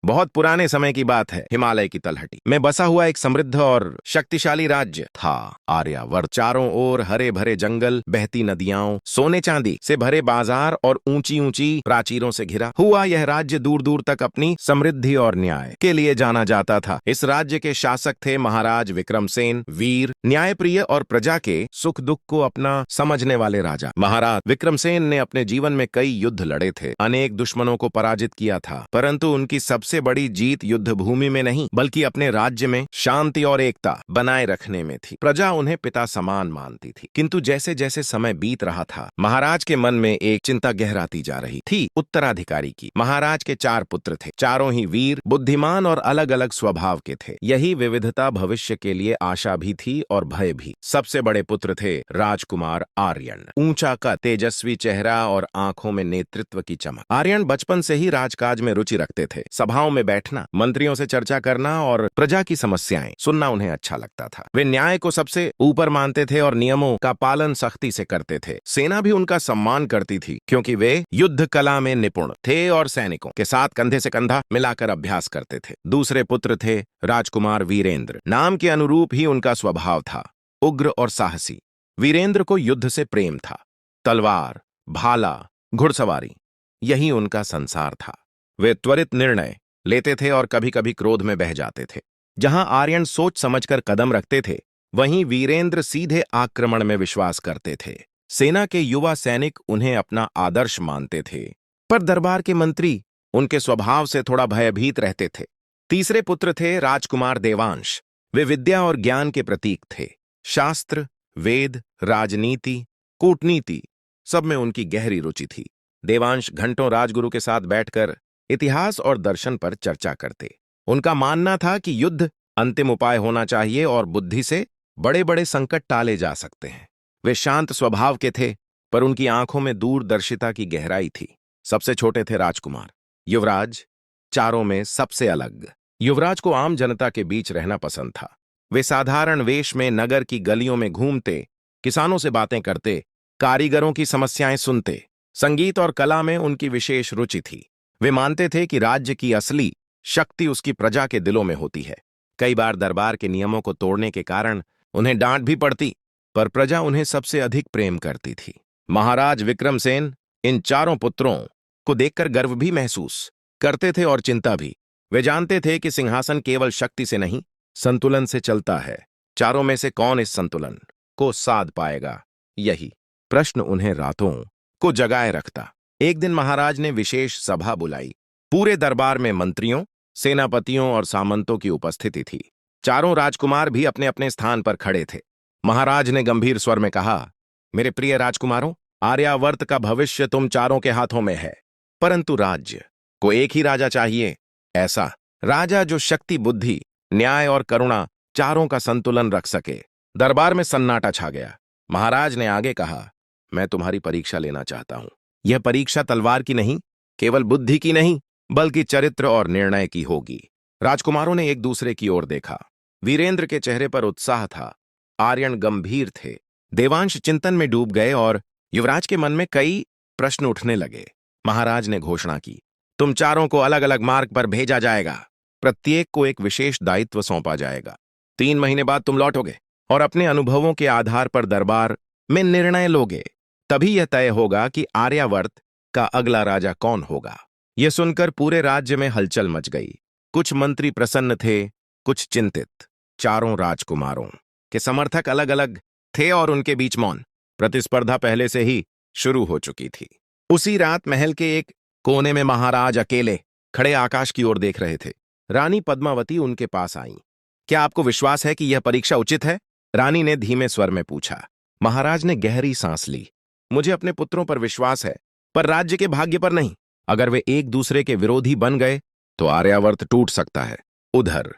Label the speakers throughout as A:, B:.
A: बहुत पुराने समय की बात है। हिमालय की तलहटी में बसा हुआ एक समृद्ध और शक्तिशाली राज्य था आर्यावर्त। चारों ओर हरे भरे जंगल, बहती नदियां, सोने चांदी से भरे बाजार और ऊंची ऊंची प्राचीरों से घिरा हुआ यह राज्य दूर दूर तक अपनी समृद्धि और न्याय के लिए जाना जाता था। इस राज्य के शासक थे महाराज विक्रमसेन, वीर, न्यायप्रिय और प्रजा के सुख दुख को अपना समझने वाले राजा। महाराज विक्रमसेन ने अपने जीवन में कई युद्ध लड़े थे, अनेक दुश्मनों को पराजित किया था, परंतु उनकी सबसे बड़ी जीत युद्ध भूमि में नहीं बल्कि अपने राज्य में शांति और एकता बनाए रखने में थी। प्रजा उन्हें पिता समान मानती थी, किंतु जैसे जैसे समय बीत रहा था महाराज के मन में एक चिंता गहराती जा रही थी उत्तराधिकारी की। महाराज के 4 पुत्र थे, चारों ही वीर, बुद्धिमान और अलग अलग स्वभाव के थे। यही विविधता भविष्य के लिए आशा भी थी और भय भी। सबसे बड़े पुत्र थे राजकुमार आर्यन, ऊंचा का तेजस्वी चेहरा और आंखों में नेतृत्व की चमक। आर्यन बचपन से ही राजकाज में रुचि रखते थे। सभाओं में बैठना, मंत्रियों से चर्चा करना और प्रजा की समस्याएं सुनना उन्हें अच्छा लगता था। वे न्याय को सबसे ऊपर मानते थे और नियमों का पालन सख्ती से करते थे। सेना भी उनका सम्मान करती थी क्योंकि वे युद्ध कला में निपुण थे और सैनिकों के साथ कंधे से कंधा मिलाकर अभ्यास करते थे। दूसरे पुत्र थे राजकुमार वीरेंद्र। नाम के अनुरूप ही उनका स्वभाव था, उग्र और साहसी। वीरेंद्र को युद्ध से प्रेम था। तलवार, भाला, घुड़सवारी, यही उनका संसार था। वे त्वरित निर्णय लेते थे और कभी कभी क्रोध में बह जाते थे। जहां आर्यन सोच समझकर कदम रखते थे, वहीं वीरेंद्र सीधे आक्रमण में विश्वास करते थे। सेना के युवा सैनिक उन्हें अपना आदर्श मानते थे, पर दरबार के मंत्री उनके स्वभाव से थोड़ा भयभीत रहते थे। तीसरे पुत्र थे राजकुमार देवांश। वे विद्या और ज्ञान के प्रतीक थे। शास्त्र, वेद, राजनीति, कूटनीति, सब में उनकी गहरी रुचि थी। देवांश घंटों राजगुरु के साथ बैठकर इतिहास और दर्शन पर चर्चा करते। उनका मानना था कि युद्ध अंतिम उपाय होना चाहिए और बुद्धि से बड़े बड़े संकट टाले जा सकते हैं। वे शांत स्वभाव के थे, पर उनकी आंखों में दूरदर्शिता की गहराई थी। सबसे छोटे थे राजकुमार, युवराज, चारों में सबसे अलग। युवराज को आम जनता के बीच रहना पसंद था। वे साधारण वेश में नगर की गलियों में घूमते, किसानों से बातें करते, कारीगरों की समस्याएं सुनते। संगीत और कला में उनकी विशेष रुचि थी। वे मानते थे कि राज्य की असली शक्ति उसकी प्रजा के दिलों में होती है। कई बार दरबार के नियमों को तोड़ने के कारण उन्हें डांट भी पड़ती, पर प्रजा उन्हें सबसे अधिक प्रेम करती थी। महाराज विक्रमसेन इन चारों पुत्रों को देखकर गर्व भी महसूस करते थे और चिंता भी। वे जानते थे कि सिंहासन केवल शक्ति से नहीं, संतुलन से चलता है। चारों में से कौन इस संतुलन को साध पाएगा, यही प्रश्न उन्हें रातों को जगाए रखता। एक दिन महाराज ने विशेष सभा बुलाई। पूरे दरबार में मंत्रियों, सेनापतियों और सामंतों की उपस्थिति थी। चारों राजकुमार भी अपने अपने स्थान पर खड़े थे। महाराज ने गंभीर स्वर में कहा, मेरे प्रिय राजकुमारों, आर्यावर्त का भविष्य तुम चारों के हाथों में है, परंतु राज्य को एक ही राजा चाहिए। ऐसा राजा जो शक्ति, बुद्धि, न्याय और करुणा चारों का संतुलन रख सके। दरबार में सन्नाटा छा गया। महाराज ने आगे कहा, मैं तुम्हारी परीक्षा लेना चाहता हूं। यह परीक्षा तलवार की नहीं, केवल बुद्धि की नहीं, बल्कि चरित्र और निर्णय की होगी। राजकुमारों ने एक दूसरे की ओर देखा। वीरेंद्र के चेहरे पर उत्साह था, आर्यन गंभीर थे, देवांश चिंतन में डूब गए और युवराज के मन में कई प्रश्न उठने लगे। महाराज ने घोषणा की, तुम चारों को अलग अलग मार्ग पर भेजा जाएगा। प्रत्येक को एक विशेष दायित्व सौंपा जाएगा। 3 महीने बाद तुम लौटोगे और अपने अनुभवों के आधार पर दरबार में निर्णय लोगे। तभी यह तय होगा कि आर्यावर्त का अगला राजा कौन होगा। यह सुनकर पूरे राज्य में हलचल मच गई। कुछ मंत्री प्रसन्न थे, कुछ चिंतित। चारों राजकुमारों के समर्थक अलग अलग थे और उनके बीच मौन प्रतिस्पर्धा पहले से ही शुरू हो चुकी थी। उसी रात महल के एक कोने में महाराज अकेले खड़े आकाश की ओर देख रहे थे। रानी पद्मावती उनके पास आईं। क्या आपको विश्वास है कि यह परीक्षा उचित है? रानी ने धीमे स्वर में पूछा। महाराज ने गहरी सांस ली। मुझे अपने पुत्रों पर विश्वास है, पर राज्य के भाग्य पर नहीं। अगर वे एक दूसरे के विरोधी बन गए तो आर्यावर्त टूट सकता है। उधर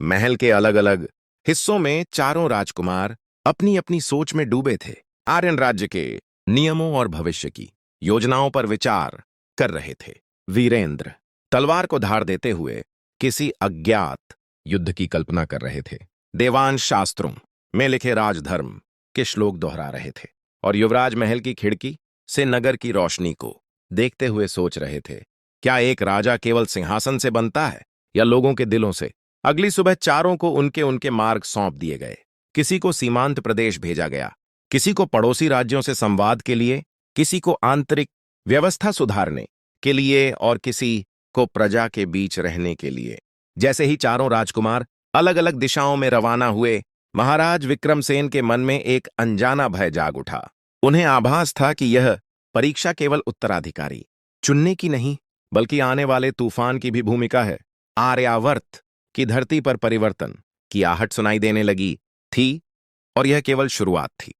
A: महल के अलग अलग हिस्सों में चारों राजकुमार अपनी अपनी सोच में डूबे थे। आर्यन राज्य के नियमों और भविष्य की योजनाओं पर विचार कर रहे थे। वीरेंद्र तलवार को धार देते हुए किसी अज्ञात युद्ध की कल्पना कर रहे थे। देवांश शास्त्रों में लिखे राजधर्म के श्लोक दोहरा रहे थे और युवराज महल की खिड़की से नगर की रोशनी को देखते हुए सोच रहे थे, क्या एक राजा केवल सिंहासन से बनता है या लोगों के दिलों से। अगली सुबह चारों को उनके उनके मार्ग सौंप दिए गए। किसी को सीमांत प्रदेश भेजा गया, किसी को पड़ोसी राज्यों से संवाद के लिए, किसी को आंतरिक व्यवस्था सुधारने के लिए और किसी को प्रजा के बीच रहने के लिए। जैसे ही चारों राजकुमार अलग अलग दिशाओं में रवाना हुए, महाराज विक्रमसेन के मन में एक अनजाना भय जाग उठा। उन्हें आभास था कि यह परीक्षा केवल उत्तराधिकारी चुनने की नहीं, बल्कि आने वाले तूफान की भी भूमिका है। आर्यावर्त की धरती पर परिवर्तन की आहट सुनाई देने लगी थी, और यह केवल शुरुआत थी।